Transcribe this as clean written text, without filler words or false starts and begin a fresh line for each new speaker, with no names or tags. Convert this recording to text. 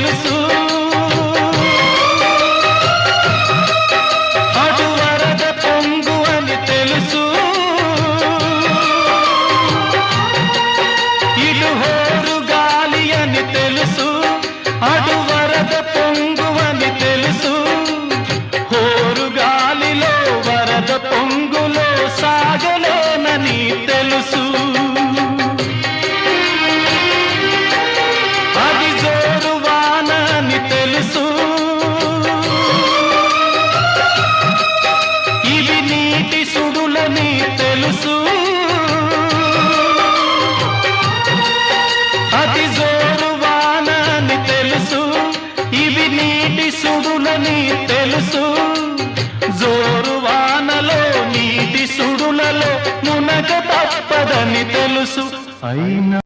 తెలుసు, అటు వరద పొంగు అని తెలుసు, ఇటు హోరు గాలి అని తెలుసు, అటు వరద పొంగు అని తెలుసు, హోరు గాలిలో వరద పొంగులో సాగలేనని తెలుసు, అది జోరు వాన అని తెలుసు, ఇవి నీటి సుడులని తెలుసు, అది జోరు వాన అని తెలుసు, ఇవి నీటి సుడులని తెలుసు, జోరు వానలో నీటి సుడులలో మునగ తప్పదని తెలుసు. అయినా